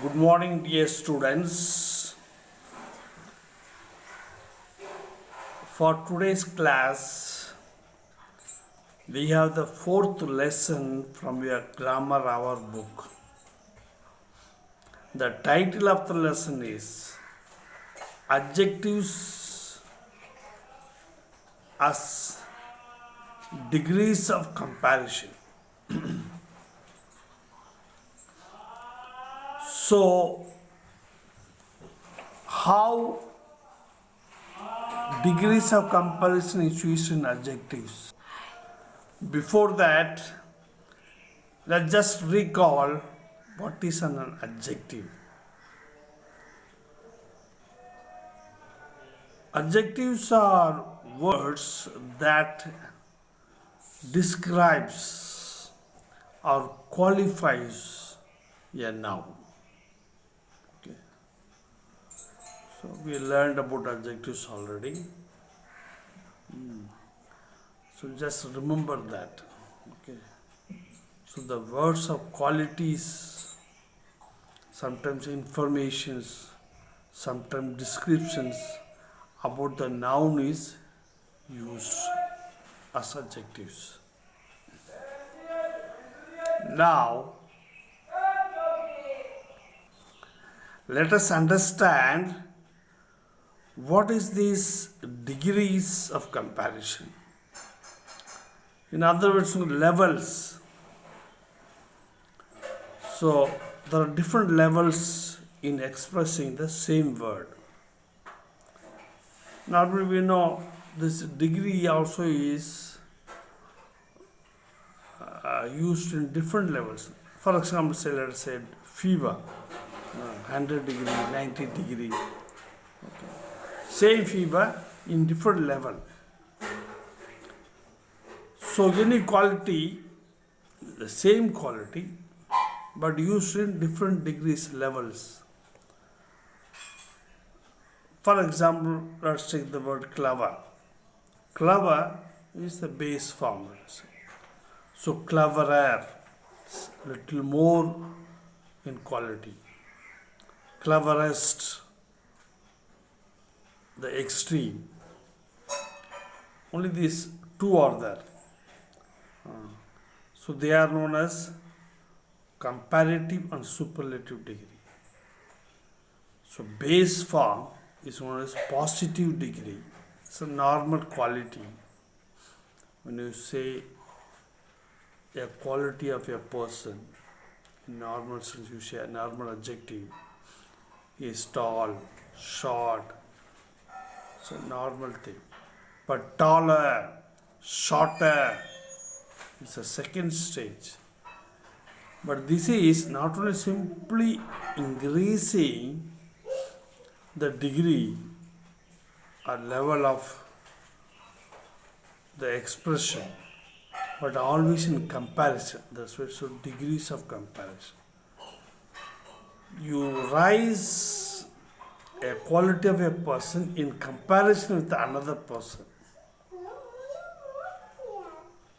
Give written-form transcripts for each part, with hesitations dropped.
Good morning, dear students. For today's class, we have the fourth lesson from your Grammar Hour book. The title of the lesson is Adjectives as Degrees of Comparison. So, how degrees of comparison is used in adjectives? Before that, let's just recall what is an adjective. Adjectives are words that describes or qualifies a noun. Okay. So we learned about adjectives already. So just remember that. Okay. So the words of qualities, sometimes informations, sometimes descriptions about the noun is used as adjectives. Now, let us understand what is these degrees of comparison. In other words, levels. So there are different levels in expressing the same word. Normally we know this degree also is used in different levels. For example, say let us say fever, 100 degree, 90 degree. Okay. Same fever in different level. So any quality, the same quality, but used in different degrees levels. For example, let's take the word clever. Clever is the base form. So cleverer, little more in quality. Cleverest, the extreme. Only these two are there. So they are known as comparative and superlative degree. So base form is known as positive degree. It's a normal quality. When you say a quality of a person, in normal sense you say a normal adjective, he is tall, short, it's a normal thing. But taller, shorter, it's a second stage. But this is not only simply increasing the degree or level of the expression, but always in comparison. That's why so degrees of comparison. You rise a quality of a person in comparison with another person.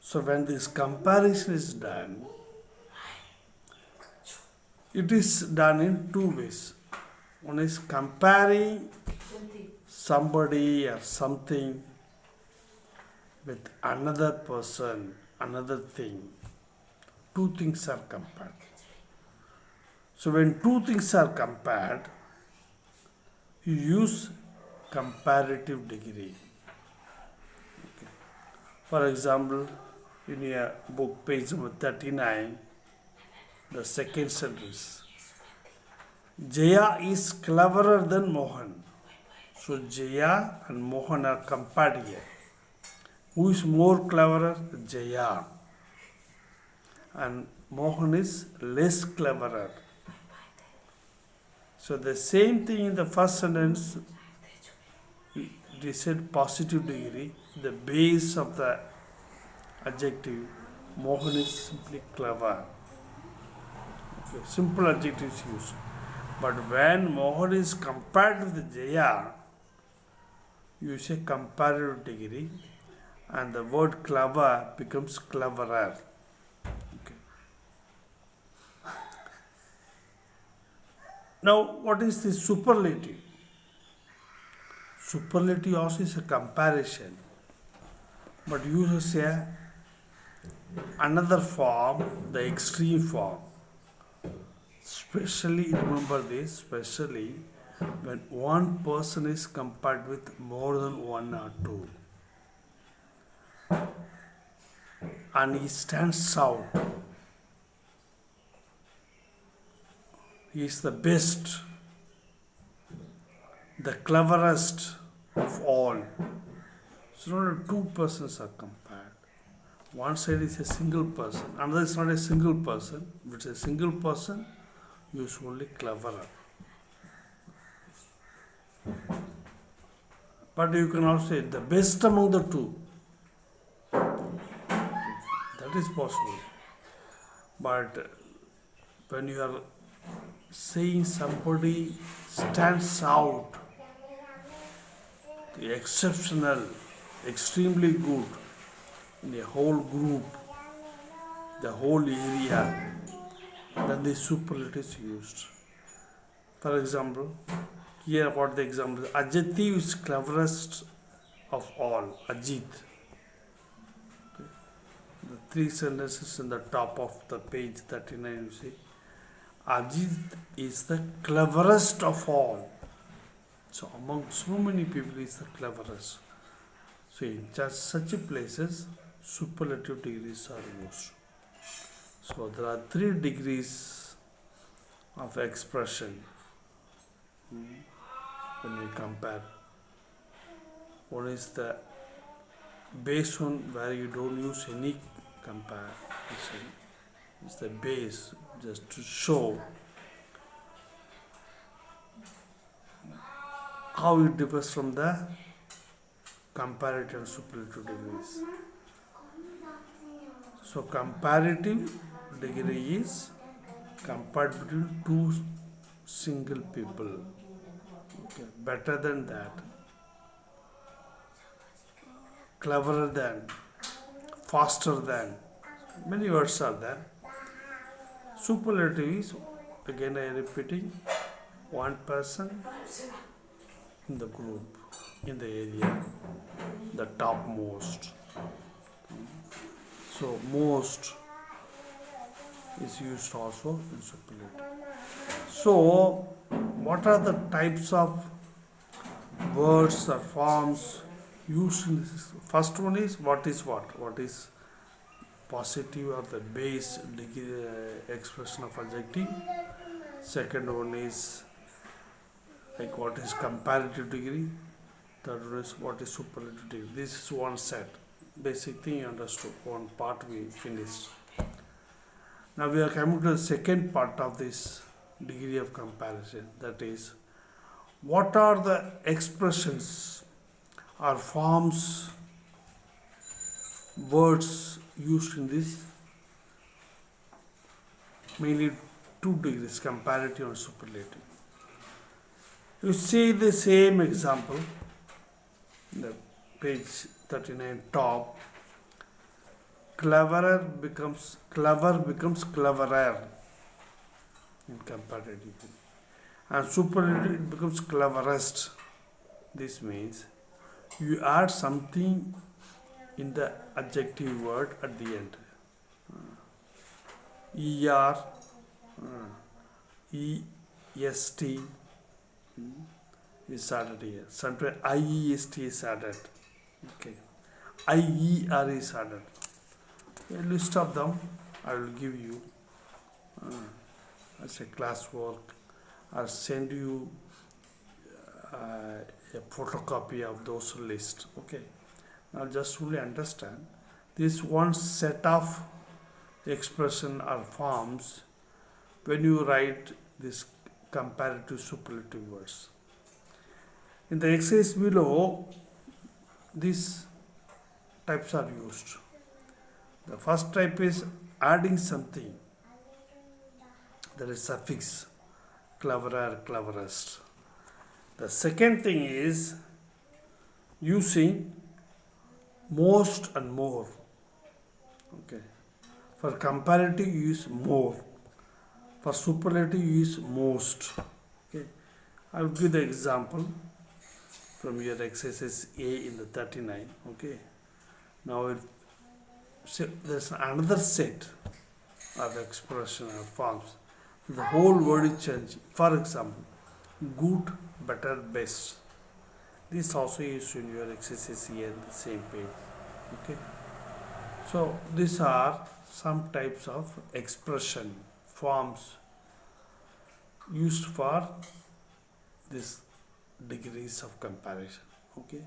So when this comparison is done, it is done in two ways. One is comparing somebody or something with another person, another thing. Two things are compared. So when two things are compared, you use comparative degree. Okay. For example, in your book, page number 39, the second sentence. Jaya is cleverer than Mohan. So Jaya and Mohan are compared here. Who is more cleverer? Jaya. And Mohan is less cleverer. So the same thing in the first sentence, they said positive degree, the base of the adjective, Mohan is simply clever. Okay, simple adjectives used. But when Mohan is compared with Jaya, you say comparative degree and the word clever becomes cleverer. Okay. Now, what is the superlative? Superlative also is a comparison, but uses a another form, the extreme form. Especially remember this, especially when one person is compared with more than one or two, and he stands out. He is the best, the cleverest of all. So not two persons are compared. One side is a single person, another is not a single person. If it's a single person, usually cleverer. But you can also say the best among the two. That is possible. But when you are saying somebody stands out, the exceptional, extremely good in a whole group, the whole area, then the superlative is used. For example, here what the example is, adjective is cleverest of all, Ajit. Okay. The three sentences in the top of the page 39 you see, Ajit is the cleverest of all. So among so many people, he is the cleverest. So in just such places, superlative degrees are used. So there are 3 degrees of expression when we compare. One is the base one where you don't use any comparison. It's the base just to show how it differs from the comparative and superlative degrees. So comparative degree is compared between two single people. Okay. Better than that, cleverer than, faster than. Many words are there. Superlative is, again I am repeating, one person in the group, in the area, the topmost. So most is used also in superlative. So what are the types of words or forms used in this? First one is what is what? What is positive or the base degree, expression of adjective. Second one is like what is comparative degree. Third one is what is superlative degree. This is one set. Basic thing you understood. One part we finished. Now we are coming to the second part of this degree of comparison. That is, what are the expressions or forms, words used in this mainly 2 degrees, comparative and superlative. You see the same example in the page 39 top. Clever becomes cleverer in comparative degree, and superlative it becomes cleverest. This means you add something in the adjective word at the end. ER, EST is added here. Sometimes IEST is added. Okay. IER is added. A list of them I will give you as a classwork, or send you a photocopy of those lists. Okay. Now just fully understand this one set of expression or forms when you write this comparative superlative words. In the exercise below, these types are used. The first type is adding something, that is suffix, cleverer, cleverest. The second thing is using most and more. Okay. For comparative, you use more. For superlative, you use most. Okay, I will give the example from your exercise A in the 39. Okay, now there's another set of expression or forms. The whole word is changing. For example, good, better, best. This also is in your exercise here in the same page. Okay. So these are some types of expression forms used for this degrees of comparison. Okay.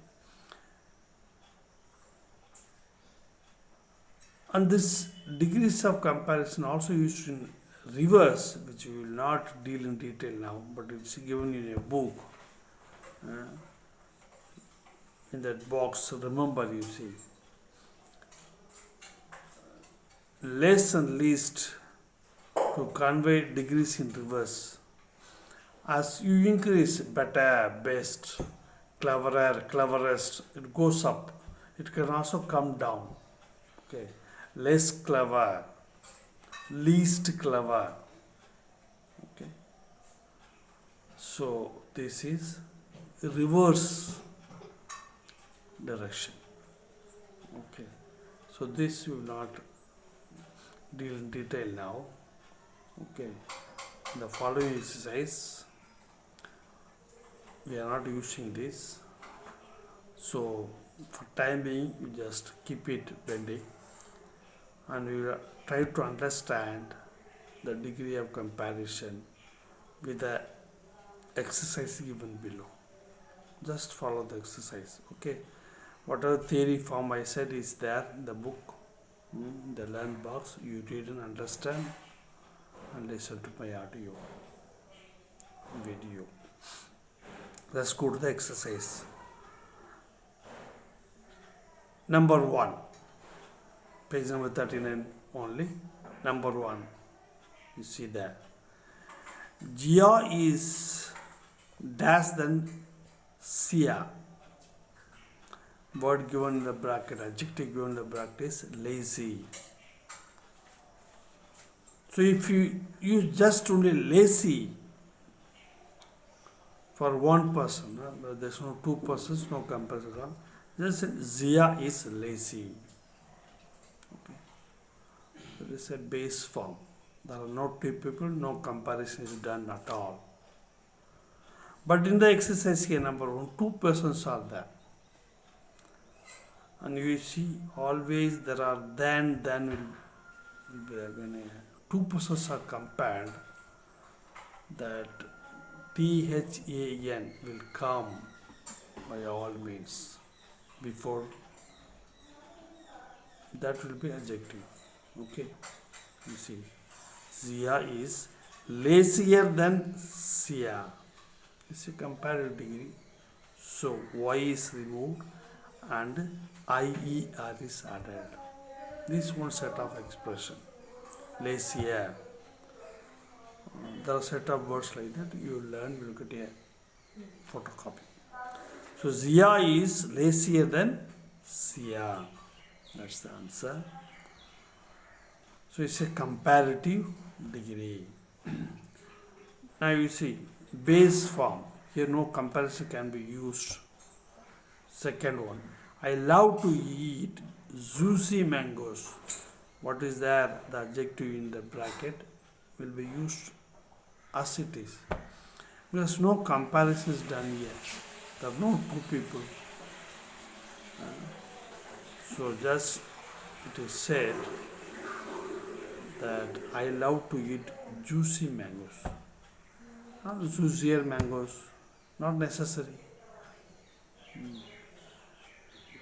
And this degrees of comparison also used in reverse, which we will not deal in detail now, but it's given in a book. In that box, remember, you see, less and least to convey degrees in reverse. As you increase better, best, cleverer, cleverest, it goes up. It can also come down. Okay, less clever, least clever. Okay, so this is reverse direction. Okay, so this we will not deal in detail now. Okay, the following exercise we are not using this, so for time being you just keep it pending and we will try to understand the degree of comparison with the exercise given below. Just follow the exercise. Okay, whatever theory form I said is there in the book, the learn box. You read and understand and listen to my audio video. Let's go to the exercise. Number 1, page number 39 only. Number 1, you see that Gia is dash than Sia. Word given in the bracket, adjective given in the bracket is lazy. So if you use just only lazy for one person, there's no two persons, no comparison. Just Zia is lazy. Okay. There is a base form. There are no two people, no comparison is done at all. But in the exercise here, number 1, two persons are there. And you see, always there are then will be when two persons are compared, that THAN will come by all means before that will be adjective. Okay, you see, Zia is lazier than Sia. It's a comparative degree. So Y is removed and IER is added. This one set of expression. Lazier. There are set of words like that. You will learn. You will get a photocopy. So Zia is lazier than Sia. That's the answer. So it's a comparative degree. Now you see, base form. Here no comparison can be used. Second one, I love to eat juicy mangoes. What is there? The adjective in the bracket will be used as it is. Because no comparison is done here. There are no two people. So just it is said that I love to eat juicy mangoes. Not juicier mangoes, not necessary.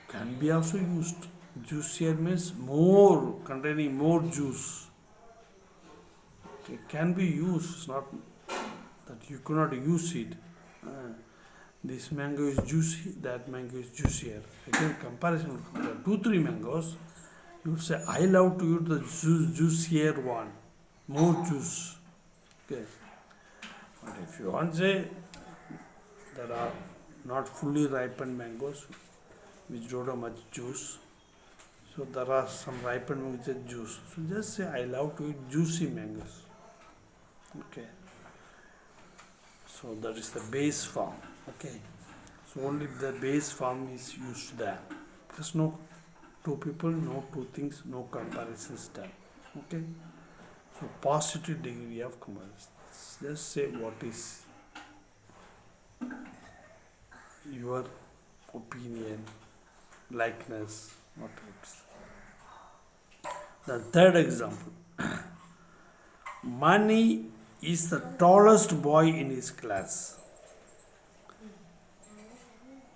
Can be also used. Juicier means more, containing more juice. It can be used, it's not that you cannot use it. This mango is juicy, that mango is juicier. Again, comparison, 2-3 mangoes, you would say, I love to eat the juicier one, more juice. Okay. But if you want to say, there are not fully ripened mangoes which don't have much juice. So there are some ripened mangoes with juice. So just say, I love to eat juicy mangoes. Okay. So that is the base form. Okay. So only the base form is used there. There's no two people, no two things, no comparisons done. Okay. So positive degree of comparison. Just say what is your opinion, likeness, what else. The third example. Mani is the tallest boy in his class.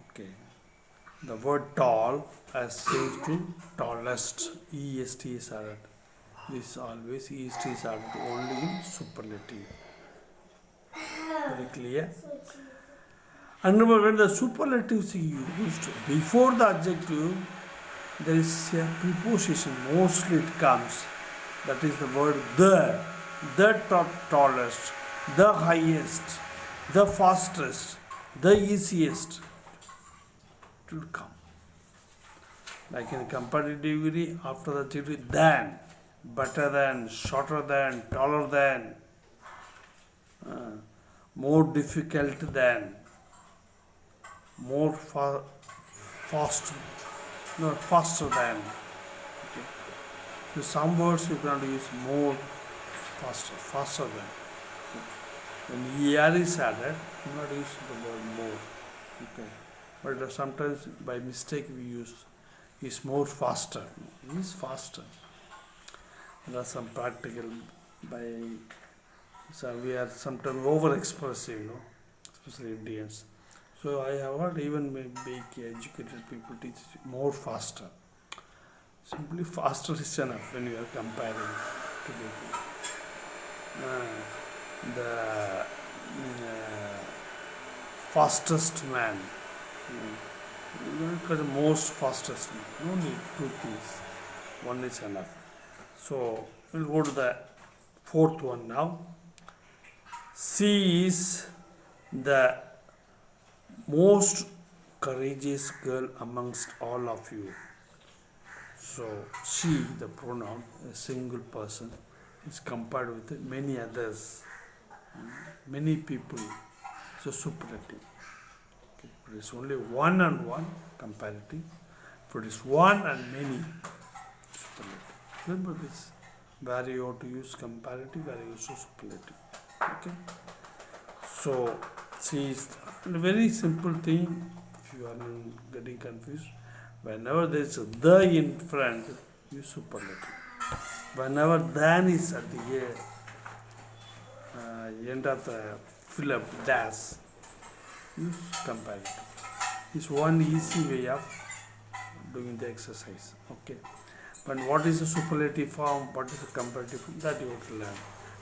Okay. The word tall has changed to tallest. EST is added. This always EST is added only in superlative. Very clear? And remember, when the superlatives is used before the adjective, there is a preposition. Mostly it comes. That is the word the tallest, the highest, the fastest, the easiest. It will come. Like in comparative degree, after the adjective, than, better than, shorter than, taller than, more difficult than, more faster than. Okay. So some words you cannot use more, faster than. When er is added, you not use the word more. Okay. But sometimes by mistake we use is more faster. It is faster. There are some practical by so we are sometimes over expressive, especially Indians. So I have heard even big educated people teach more faster. Simply faster is enough when you are comparing to people. The fastest man. The most fastest man. No need two things. One is enough. So we'll go to the fourth one now. She is the most courageous girl amongst all of you. So she, the pronoun, a single person, is compared with many others, many people. So superlative. Okay. If it is only one and one, comparative. If it is one and many, superlative. Remember this. Where you have to use comparative, where you use superlative. Okay. So she is a very simple thing. If you are getting confused, whenever there is a the in front, use superlative. Whenever than is at the end of the fill up dash, use comparative. It's one easy way of doing the exercise. Okay. But what is the superlative form? What is the comparative form? That you have to learn.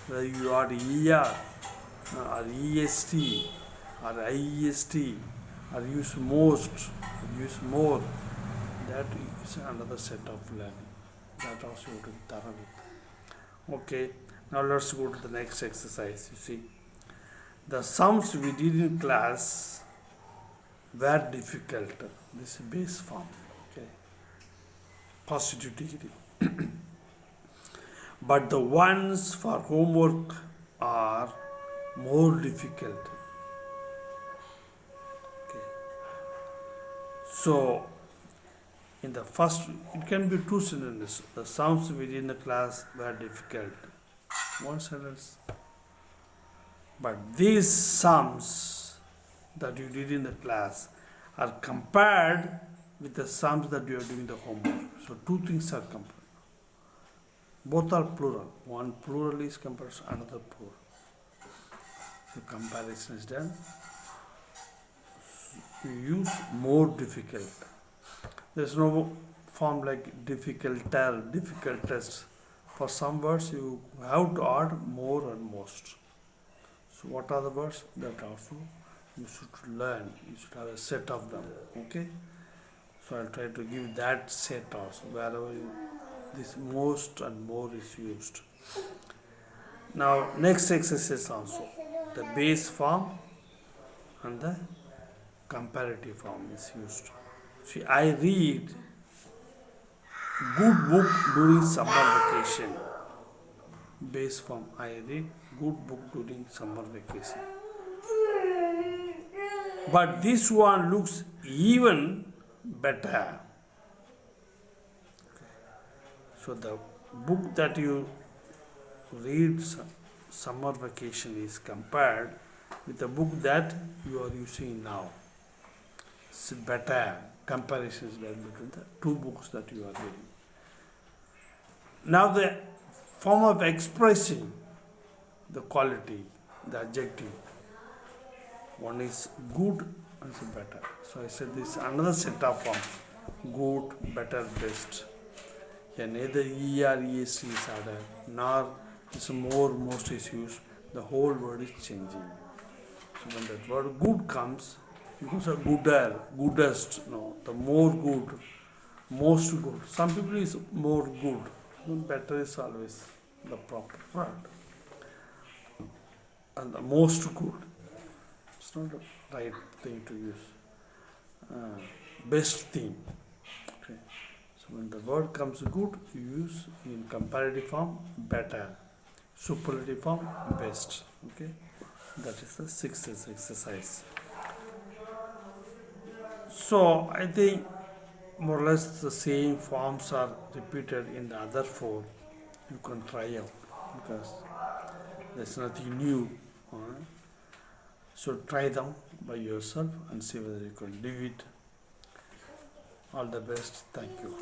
Whether you are ER or EST or IEST or use most, or use more, that is another set of learning. That also you have to be thorough with. Okay, now let's go to the next exercise. You see, the sums we did in class were difficult. This is base form. Okay, positive degree. But the ones for homework are more difficult. Okay. So, in the first, it can be two sentences. The sums within the class were difficult. One sentence. But these sums that you did in the class are compared with the sums that you are doing the homework. So, two things are compared. Both are plural. One plural is compared to another plural. So comparison is done. You use more difficult. There is no form like difficulter, difficultest. For some words you have to add more and most. So what are the words? That also you should learn. You should have a set of them. Okay? So I'll try to give that set also wherever this most and more is used. Now next exercise also. The base form and the comparative form is used. See, I read good book during summer vacation. Base form, I read good book during summer vacation. but this one looks even better. So the book that you read summer vacation is compared with the book that you are using now. It's better. Comparison is there between the two books that you are reading. Now the form of expressing the quality, the adjective. One is good and is better. So I said this is another set of forms. Good, better, best. Here neither er, es is added, nor is more, most is used. The whole word is changing. So when that word good comes, because of gooder, goodest, no, the more good, most good. Some people is more good, but better is always the proper word. And the most good, it's not the right thing to use. Best thing. Okay. So when the word comes good, you use in comparative form better, superlative form best. Okay. That is the sixth exercise. So I think more or less the same forms are repeated in the other four. You can try out because there's nothing new. So try them by yourself and see whether you can do it. All the best. Thank you.